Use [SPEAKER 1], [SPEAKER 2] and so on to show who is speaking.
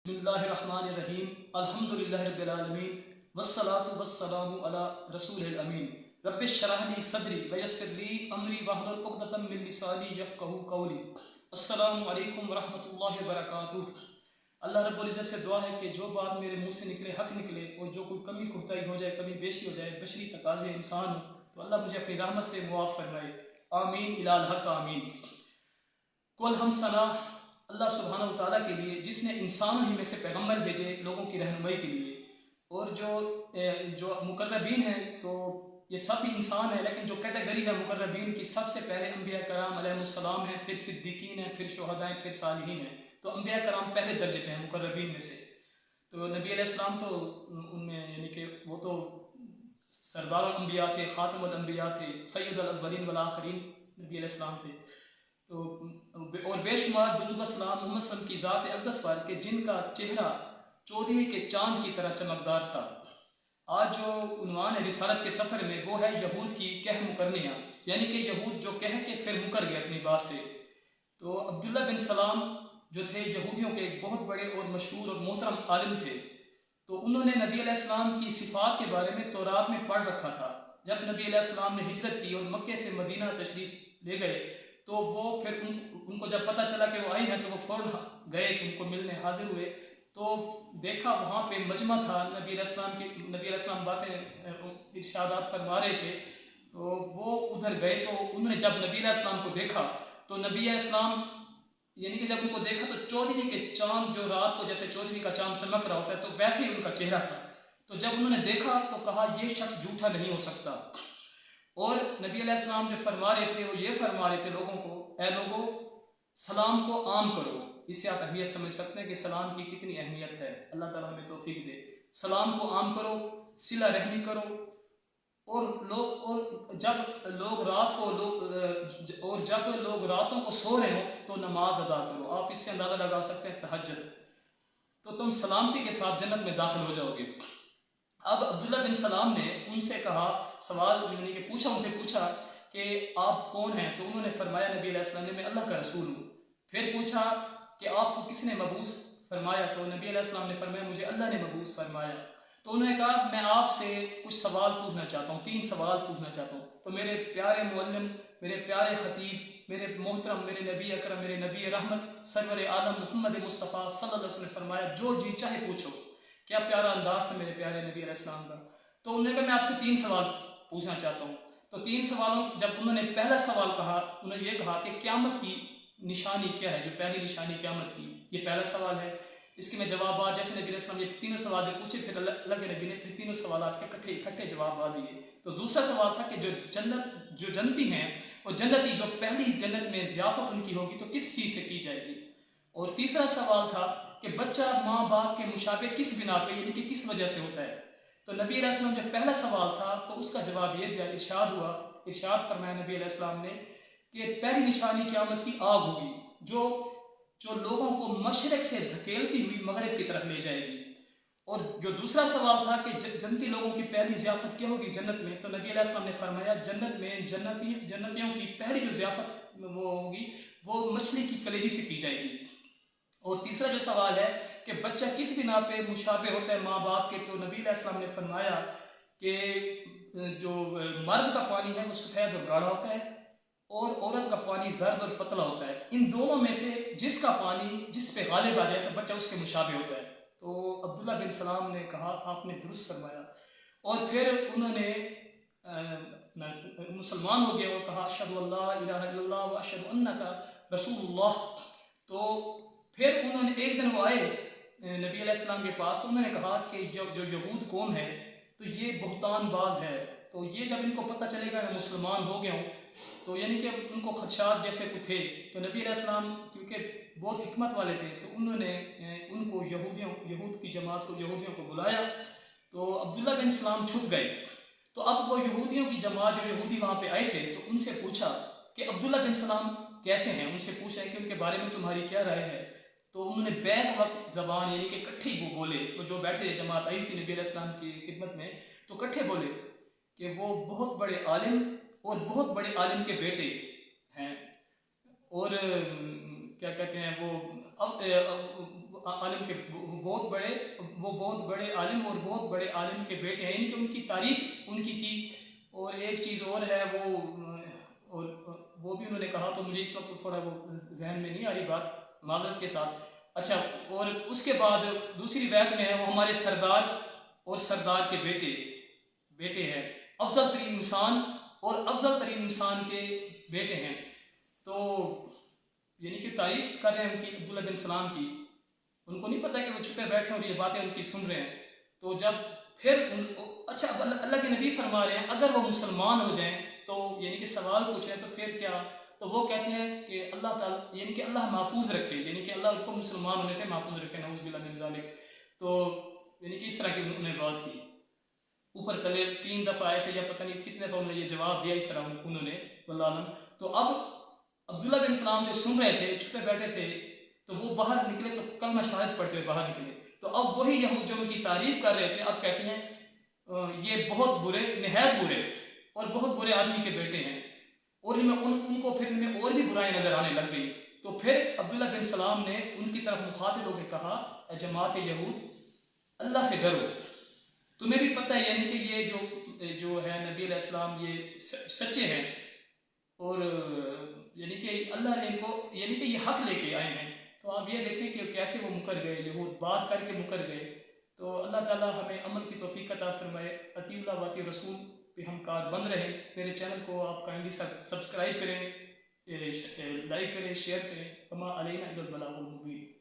[SPEAKER 1] बिस्मिल्लाहिर्रहमानिर्रहीम अल्हम्दुलिल्लाहि रब्बिल आलमीन वस्सलातु वस्सलामु अला रसूलिल अमीन रब्बिश शरह ली सदरी व यस्सिर ली अमरी वहलुल उक़दतम मिन लिसानी यफ़क़हू क़ौली। अस्सलामु अलैकुम व रहमतुल्लाहि व बरकातुहू। अल्लाह रब्बुल इज़्ज़त से दुआ है कि जो बात मेरे मुँह से निकले हक़ निकले और जो कोई कमी कोताही हो जाए, कमी बेशी हो जाए, बशरी तकाज़े इंसान हो तो अल्लाह मुझे अपनी रहमत से मुआफ़ फरमाए। आमीन इलाल हक़ आमीन। कुल हम सना अल्लाह सुब्हानहू व तआला के लिए जिसने इंसानों ही में से पैगम्बर भेजे लोगों की रहनुमाई के लिए। और जो मुकर्रबीन हैं तो ये सब भी इंसान है, लेकिन जो कैटेगरी है मुकर्रबीन की सबसे पहले अम्बिया कराम अलैहिमुस्सलाम हैं, फिर सिद्दीकीन हैं, फिर शुहदा हैं, फिर सालिहीन हैं। तो अम्बिया कराम पहले दर्जे पे हैं मुकर्रबीन में से। तो नबी अलैहिस्सलाम तो उनमें यानी कि वो तो सरदारुल अम्बिया थे, ख़ातमुल अम्बिया थे, सय्यदुल अव्वलीन वल आखिरीन नबी अलैहिस्सलाम थे। तो और बेशुमार दुरूद व सलाम मोहम्मद सल्लल्लाहु अलैहि वसल्लम की ज़ात अक़दस पर कि जिनका चेहरा 14वीं के चाँद की तरह चमकदार था। आज जो उन्वान है रिसालत के सफ़र में वो है यहूद की कह मुकरनियाँ, यानी कि यहूद जो कह के फिर मुकर गए अपनी बात से। तो अब्दुल्ला बिन सलाम जो थे यहूदियों के एक बहुत बड़े और मशहूर और मोहतरम आलिम थे। तो उन्होंने नबी अलैहिस्सलाम की सिफ़ात के बारे में तौरात में पढ़ रखा था। जब नबी अलैहिस्सलाम ने हिजरत की और मक्के से मदीना तशरीफ़ ले गए तो वो फिर उनको जब पता चला कि वो आए हैं तो वो फ़ौरन गए, उनको मिलने हाजिर हुए। तो देखा वहाँ पे मजमा था, नबी अलैहिस्सलाम बातें इरशादात फरमा रहे थे। तो वो उधर गए तो उन्होंने जब नबी अलैहिस्सलाम को देखा तो नबी अलैहिस्सलाम यानी कि जब उनको देखा तो 14वीं के चाँद जो रात को जैसे 14वीं का चाँद चमक रहा होता है तो वैसे ही उनका चेहरा था। तो जब उन्होंने देखा तो कहा ये शख्स झूठा नहीं हो सकता। और नबी अलैहिस्सलाम जो फरमा रहे थे वो ये फरमा रहे थे लोगों को, ऐ लोगों सलाम को आम करो। इससे आप अहमियत समझ सकते हैं कि सलाम की कितनी अहमियत है। अल्लाह ताला हमें तौफीक दे। सलाम को आम करो, सिला रहमी करो। और जब लोग रातों को सो रहे हो तो नमाज अदा करो। आप इससे अंदाज़ा लगा सकते हैं तहज्जुद। तो तुम सलामती के साथ जन्नत में दाखिल हो जाओगे। अब अब्दुल्ला बिन सलाम ने उनसे कहा, सवाल यानी कि उनसे पूछा कि आप कौन हैं। तो उन्होंने फरमाया नबी अलैहिस्सलाम ने मैं अल्लाह का रसूल हूँ। फिर पूछा कि आपको किसने मबूस फरमाया। तो नबी अलैहिस्सलाम ने फरमाया मुझे अल्लाह ने मबूस फरमाया। तो उन्होंने कहा मैं आपसे कुछ सवाल पूछना चाहता हूँ, 3 सवाल पूछना चाहता हूँ। तो मेरे प्यारे मुअल्लिम, मेरे प्यारे ख़तीब, मेरे मोहतरम, मेरे नबी अकरम, मेरे नबी रहमत सरवर आलम मोहम्मद मुस्तफ़ा सल्लल्लाहु अलैहि वसल्लम ने फरमाया जो जी चाहे पूछो। क्या प्यारा अंदाज है मेरे प्यारे नबी अलैहिस्सलाम का। तो उन्होंने कहा मैं आपसे 3 सवाल पूछना चाहता हूँ। तो 3 सवालों जब उन्होंने पहला सवाल कहा, उन्होंने ये कहा कि क़यामत की निशानी क्या है, जो पहली निशानी क़यामत की, ये पहला सवाल है। इसके में जवाब जैसे नबी अलैहिस्सलाम ये तीनों सवाल जो पूछे फिर अल्लाह के नबी ने फिर तीनों सवाल के इकट्ठे जवाब दिए। तो दूसरा सवाल था कि जो जन्नती हैं और जन्नती जो पहली जन्नत में ज़ियाफ़त उनकी होगी तो किस चीज़ से की जाएगी। और तीसरा सवाल था कि बच्चा माँ बाप के मुशाबे किस बिना पे यानी कि किस वजह से होता है। तो नबी अलैहिस्सलाम जब पहला सवाल था तो उसका जवाब ये दिया, इरशाद फरमाया नबी अलैहिस्सलाम ने कि पहली निशानी क़यामत की आग होगी जो लोगों को मशरिक़ से धकेलती हुई मगरिब की तरफ ले जाएगी। और जो दूसरा सवाल था कि जन्नती लोगों की पहली ज़ियाफ़त क्या होगी जन्नत में। तो नबी अलैहिस्सलाम ने फरमाया जन्नत में जन्नतियों की पहली जो ज़ियाफ़त वो होगी वो मछली की कलेजी से की जाएगी। और तीसरा जो सवाल है कि बच्चा किस बिना पे मुशाबे होता है माँ बाप के। तो नबी अलैहिस्सलाम ने फरमाया कि जो मर्द का पानी है वो सफ़ेद और गाढ़ा होता है और औरत का पानी जर्द और पतला होता है। इन दोनों में से जिसका पानी जिस पे गालिब आ जाए तो बच्चा उसके मुशाबे होता है। तो अब्दुल्ला बिन सलाम ने कहा आपने दुरुस्त फरमाया। और फिर उन्होंने मुसलमान हो गए और कहा अशहदु अल्ला इलाहा इल्लल्लाह व अशहदु अन्नका रसूलुल्लाह। तो फिर उन्होंने एक दिन वो आए नबी अलैहिस्सलाम के पास, तो उन्होंने कहा कि जो यहूद कौम है तो ये बहुतानबाज है। तो ये जब इनको पता चलेगा मैं मुसलमान हो गया हूँ तो यानी कि उनको खदशात जैसे कुछ थे। तो नबी अलैहिस्सलाम क्योंकि बहुत हिकमत वाले थे तो उन्होंने उनको यहूद की जमात को यहूदियों को बुलाया। तो अब्दुल्ला बिन सलाम छुप गए। तो अब वो यहूदियों की जमात जो यहूदी वहाँ पे आए थे तो उनसे पूछा कि अब्दुल्ला बिन सलाम कैसे हैं। उनसे पूछा है कि उनके बारे में तुम्हारी क्या राय है। तो उन्होंने बैक वक्त ज़बान यानी कि इकट्ठे वो बोले। तो जो बैठे जमात आई थी नबी अलैहिस्सलाम की खिदमत में तो इकट्ठे बोले कि वो बहुत बड़े आलिम और बहुत बड़े आलिम के बेटे हैं। और क्या कहते हैं वो आलिम के वो बहुत बड़े आलिम और बहुत बड़े आलिम के बेटे हैं, यानी कि उनकी तारीफ उनकी की। और एक चीज़ और है वो भी उन्होंने कहा, तो मुझे इस वक्त थोड़ा वो जहन में नहीं आ रही बात, माजरत के साथ। अच्छा, और उसके बाद दूसरी बैत में है वो हमारे सरदार और सरदार के बेटे हैं, अफजल तरीन इंसान और अफजल तरीन इंसान के बेटे हैं। तो यानी कि तारीफ कर रहे हैं उनकी, अब्दुल्ला बिन सलाम की। उनको नहीं पता कि वो छुपे बैठे हैं और ये बातें उनकी सुन रहे हैं। तो जब फिर अच्छा, अब अल्लाह के नबी फरमा रहे हैं अगर वो मुसलमान हो जाएं तो यानी कि सवाल पूछें तो फिर क्या, तो वो कहते हैं कि अल्लाह ताला यानी कि अल्लाह महफूज रखे, यानी कि अल्लाह उनको मुसलमान होने से महफूज रखे, नऊज़ बिल्लाह मिन ज़ालिक। तो यानी कि इस तरह की उन्होंने बात की। ऊपर कले 3 दफ़ा ऐसे या पता नहीं कितने दफ़ा उन्होंने ये जवाब दिया इस तरह उन्होंने, वल्लाह आलम। तो अब अब्दुल्ला बिन सलाम जो सुन रहे थे, छुपे बैठे थे, तो वो बाहर निकले, तो कलमा शहादत पढ़ते हुए बाहर निकले। तो अब वही यहूद जो उनकी तारीफ कर रहे थे अब कहते हैं ये बहुत बुरे, नहायत बुरे और बहुत बुरे आदमी के बेटे हैं। और इनमें उनको फिर इनमें और भी बुराई नजर आने लग गई। तो फिर अब्दुल्ला बिन सलाम ने उनकी तरफ मुखातिब होकर कहा, जमात यहूद, अल्लाह से डरो, तुम्हें भी पता है यानी कि ये जो है नबी अलैहिस्सलाम ये सच्चे हैं, और यानी कि अल्लाह ने इनको यानी कि ये हक लेके आए हैं। तो आप ये देखें कि कैसे वो मुकर गए, यहूद बात करके मुकर गए। तो अल्लाह ताला हमें अमल की तौफीक अता फरमाए। अतीउल्लाह व अतीउर रसूल पे हम कारबंद रहें। मेरे चैनल को आप काइंडली सब्सक्राइब करें, लाइक करें, शेयर करें। वमा अलैना इल्लल बलागुल मुबीन।